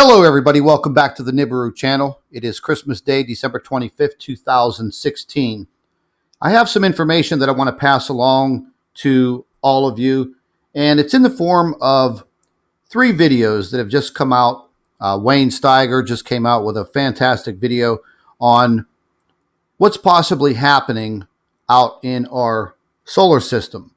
Hello everybody, welcome back to the Nibiru channel. It is Christmas Day, December 25th, 2016. I have some information that I want to pass along to all of you, and it's in the form of 3 videos that have just come out. Wayne Steiger just came out with a fantastic video on what's possibly happening out in our solar system.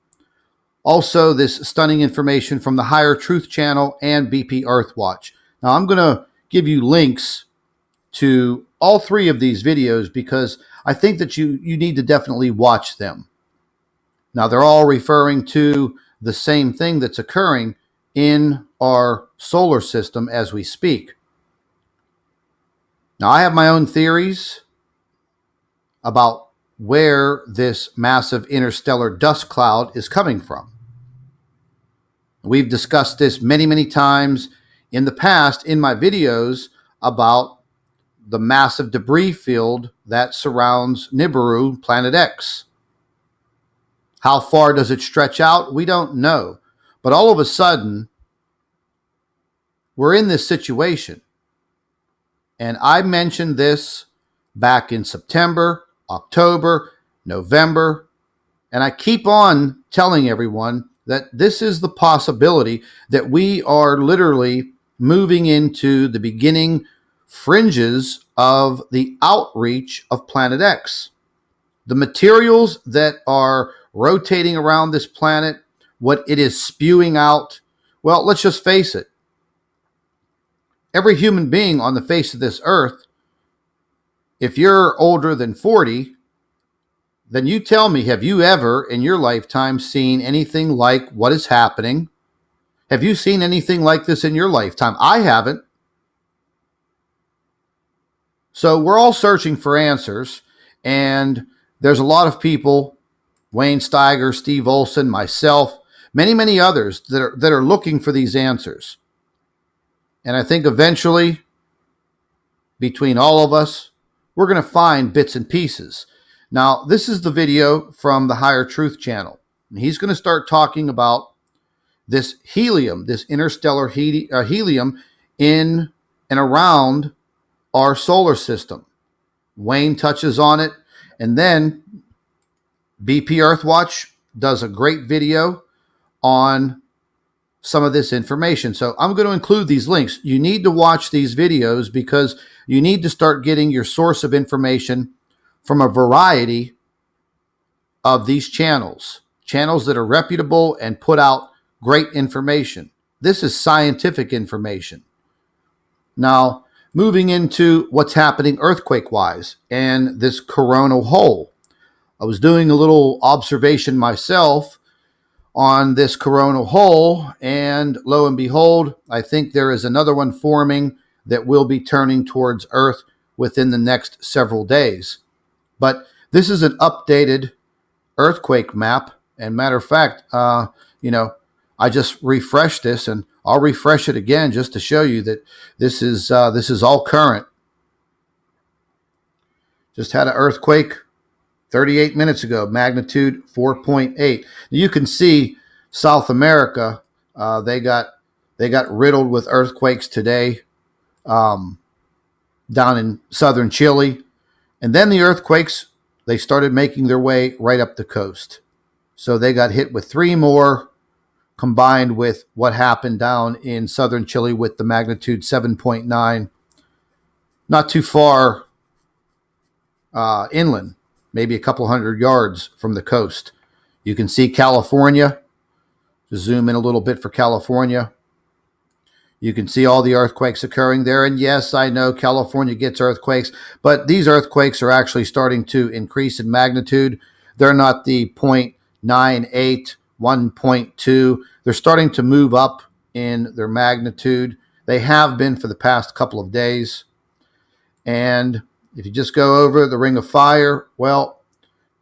Also, this stunning information from the Higher Truth channel and BP Earthwatch. Now, I'm going to give you links to all 3 of these videos because I think that you need to definitely watch them. Now, they're all referring to the same thing that's occurring in our solar system as we speak. Now, I have my own theories about where this massive interstellar dust cloud is coming from. We've discussed this many times in the past in my videos about the massive debris field that surrounds Nibiru, Planet X. How far does it stretch out? We don't know. But all of a sudden, we're in this situation. And I mentioned this back in September, October, November, and I keep on telling everyone that this is the possibility that we are literally moving into the beginning fringes of the outreach of Planet X. The materials that are rotating around this planet, what it is spewing out, well, let's just face it. Every human being on the face of this earth, if you're older than 40, then you tell me, have you ever in your lifetime seen anything like what is happening? Have you seen anything like this in your lifetime? I haven't. So we're all searching for answers, and there's a lot of people, Wayne Steiger, Steve Olson, myself, many others that are looking for these answers. And I think eventually, between all of us, we're going to find bits and pieces. Now, this is the video from the Higher Truth channel. And he's going to start talking about this helium, this interstellar helium in and around our solar system. Wayne touches on it. And then BP Earthwatch does a great video on some of this information. So I'm going to include these links. You need to watch these videos because you need to start getting your source of information from a variety of these channels that are reputable and put out great information. This is scientific information. Now, moving into what's happening earthquake-wise and this coronal hole. I was doing a little observation myself on this coronal hole, and lo and behold, I think there is another one forming that will be turning towards Earth within the next several days. But this is an updated earthquake map. And matter of fact, I just refreshed this, and I'll refresh it again just to show you that this is all current. Just had an earthquake 38 minutes ago, magnitude 4.8. You can see South America, they got riddled with earthquakes today down in southern Chile. And then the earthquakes, they started making their way right up the coast. So they got hit with 3 more, combined with what happened down in southern Chile with the magnitude 7.9, not too far inland, maybe a couple hundred yards from the coast. You can see California. Just zoom in a little bit for California. You can see all the earthquakes occurring there. And yes, I know California gets earthquakes, but these earthquakes are actually starting to increase in magnitude. They're not the 0.98, 1.2. They're starting to move up in their magnitude. They have been for the past couple of days. And if you just go over the Ring of Fire, well,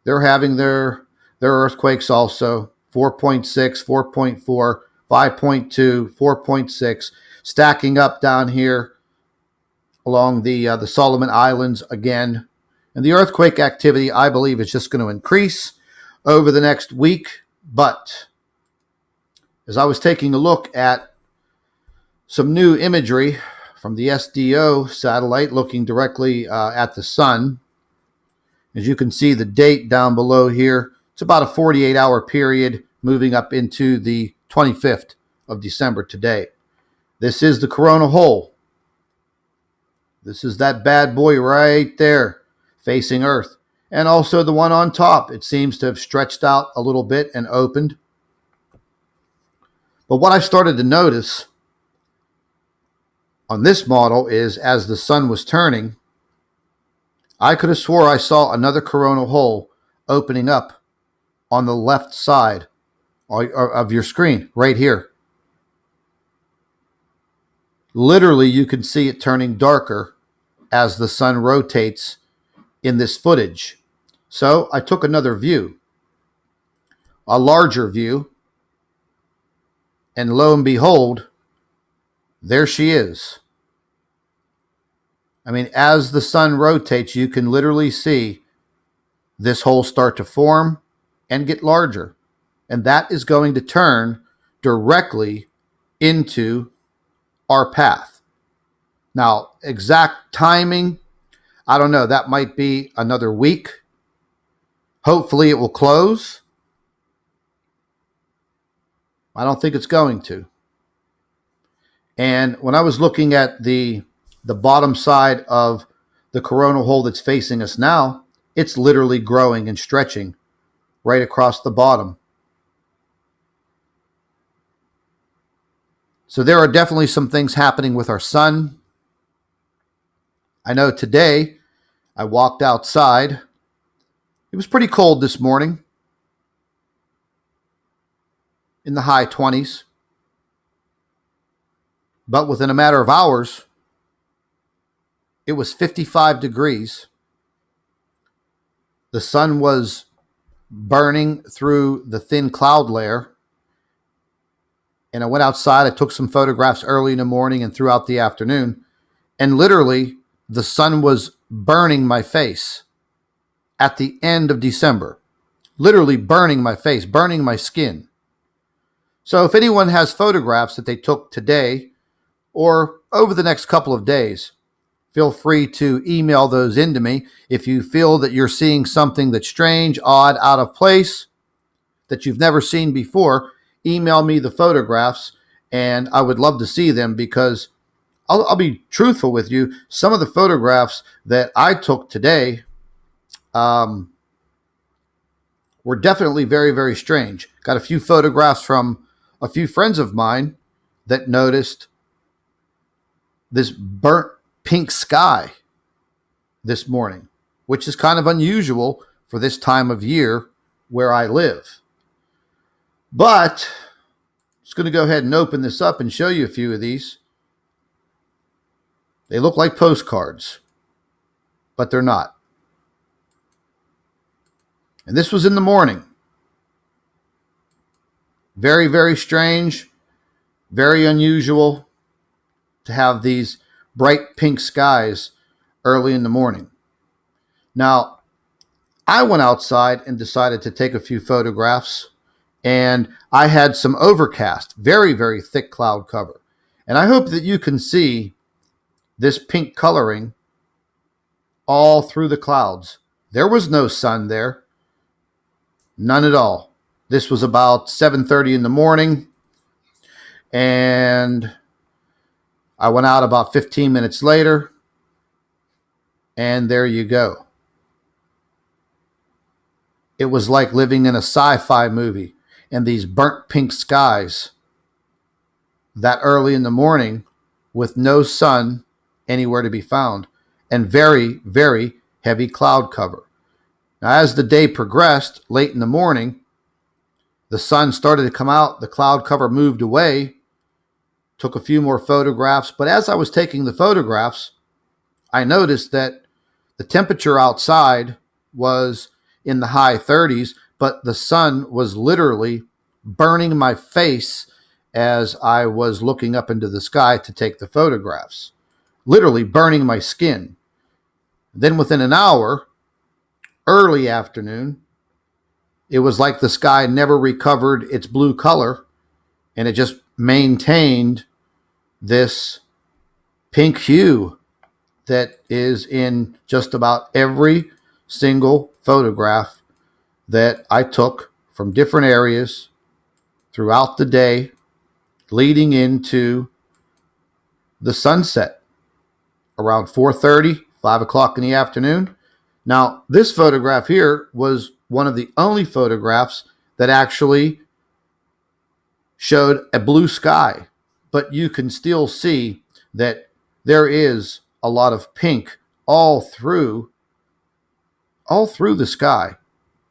they're having their earthquakes also. 4.6, 4.4, 5.2, 4.6, stacking up down here along the Solomon Islands again. And the earthquake activity, I believe, is just going to increase over the next week. But as I was taking a look at some new imagery from the SDO satellite looking directly at the sun. As you can see, the date down below here, it's about a 48-hour period moving up into the 25th of December today. This is the coronal hole. This is that bad boy right there facing Earth. And also the one on top. It seems to have stretched out a little bit and opened. But what I started to notice on this model is as the sun was turning, I could have swore I saw another coronal hole opening up on the left side of your screen, right here. Literally, you can see it turning darker as the sun rotates in this footage. So I took another view, a larger view, and lo and behold, there she is. I mean, as the sun rotates, you can literally see this hole start to form and get larger. And that is going to turn directly into our path. Now, exact timing, I don't know. That might be another week. Hopefully it will close. I don't think it's going to. And when I was looking at the bottom side of the coronal hole that's facing us now, it's literally growing and stretching right across the bottom. So there are definitely some things happening with our sun. I know today I walked outside. It was pretty cold this morning, in the high 20s. But within a matter of hours, it was 55 degrees. The sun was burning through the thin cloud layer. And I went outside. I took some photographs early in the morning and throughout the afternoon. And literally, the sun was burning my face at the end of December. Literally burning my face, burning my skin. So if anyone has photographs that they took today or over the next couple of days, feel free to email those into me. If you feel that you're seeing something that's strange, odd, out of place, that you've never seen before, email me the photographs, and I would love to see them because I'll be truthful with you. Some of the photographs that I took today were definitely very, very strange. Got a few photographs from a few friends of mine that noticed this burnt pink sky this morning, which is kind of unusual for this time of year where I live. But I'm just going to go ahead and open this up and show you a few of these. They look like postcards, but they're not. And this was in the morning. Very, very strange, very unusual to have these bright pink skies early in the morning. Now, I went outside and decided to take a few photographs, and I had some overcast, very, very thick cloud cover. And I hope that you can see this pink coloring all through the clouds. There was no sun there. None at all. This was about 7:30 in the morning, and I went out about 15 minutes later, and there you go. It was like living in a sci-fi movie, and these burnt pink skies that early in the morning with no sun anywhere to be found, and very, very heavy cloud cover. Now, as the day progressed, late in the morning, the sun started to come out, the cloud cover moved away, took a few more photographs, but as I was taking the photographs, I noticed that the temperature outside was in the high 30s, but the sun was literally burning my face as I was looking up into the sky to take the photographs. Literally burning my skin. Then within an hour, early afternoon, it was like the sky never recovered its blue color, and it just maintained this pink hue that is in just about every single photograph that I took from different areas throughout the day leading into the sunset around 4:30, 5 o'clock in the afternoon. Now, this photograph here was one of the only photographs that actually showed a blue sky, but you can still see that there is a lot of pink all through the sky.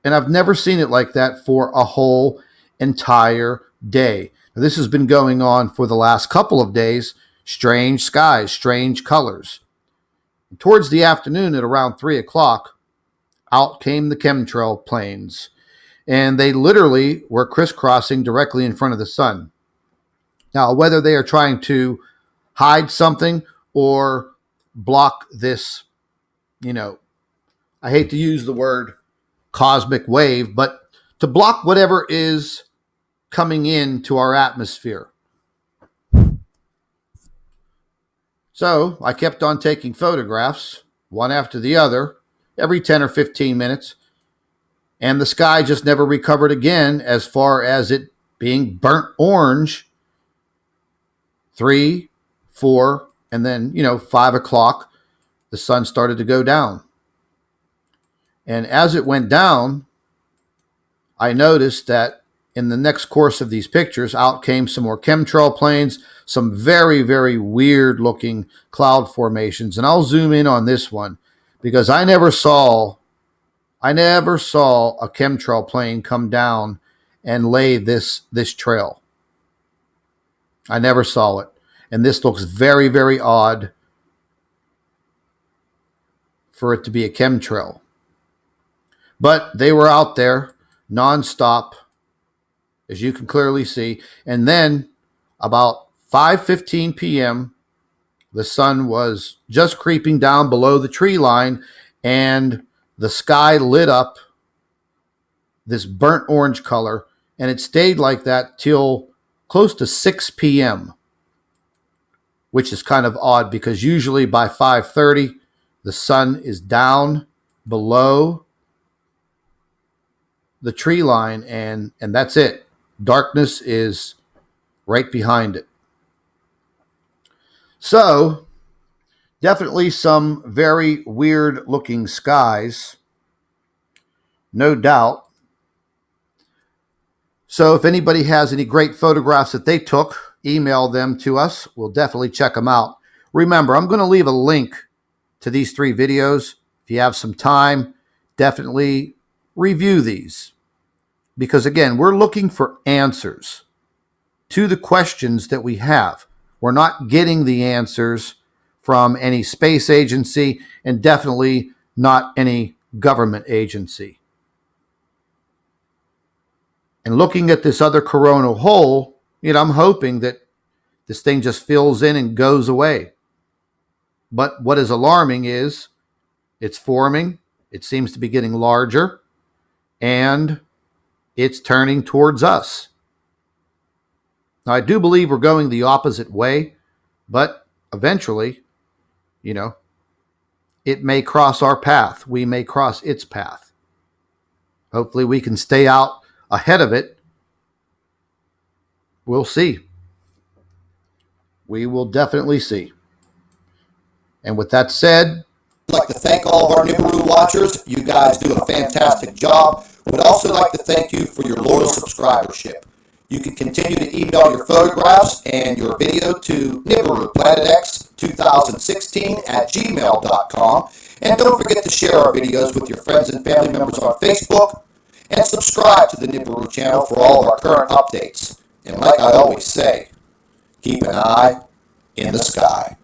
And I've never seen it like that for a whole entire day. Now, this has been going on for the last couple of days. Strange skies, strange colors. And towards the afternoon at around 3 o'clock, out came the chemtrail planes. And they literally were crisscrossing directly in front of the sun. Now, whether they are trying to hide something or block this, I hate to use the word cosmic wave, but to block whatever is coming into our atmosphere. So I kept on taking photographs, one after the other, every 10 or 15 minutes, and the sky just never recovered again as far as it being burnt orange. 3, 4, and then, 5 o'clock, the sun started to go down. And as it went down, I noticed that in the next course of these pictures, out came some more chemtrail planes, some very, very weird looking cloud formations. And I'll zoom in on this one because I never saw a chemtrail plane come down and lay this trail. I never saw it. And this looks very, very odd for it to be a chemtrail. But they were out there nonstop, as you can clearly see. And then about 5:15 p.m., the sun was just creeping down below the tree line, and the sky lit up this burnt orange color, and it stayed like that till close to 6 p.m., which is kind of odd because usually by 5:30, the sun is down below the tree line, and that's it. Darkness is right behind it. So, definitely some very weird looking skies, no doubt. So if anybody has any great photographs that they took, email them to us. We'll definitely check them out. Remember, I'm going to leave a link to these 3 videos. If you have some time, definitely review these. Because again, we're looking for answers to the questions that we have. We're not getting the answers from any space agency and definitely not any government agency. And looking at this other coronal hole, I'm hoping that this thing just fills in and goes away. But what is alarming is it's forming, it seems to be getting larger, and it's turning towards us. Now, I do believe we're going the opposite way, but eventually, it may cross our path. We may cross its path. Hopefully we can stay out ahead of it. We'll see. We will definitely see. And with that said, I'd like to thank all of our Nibiru watchers. You guys do a fantastic job. Would also like to thank you for your loyal subscribership. You can continue to email your photographs and your video to NibiruPlanetX2016@gmail.com. And don't forget to share our videos with your friends and family members on Facebook. And subscribe to the Nibiru channel for all of our current updates. And like I always say, keep an eye in the sky.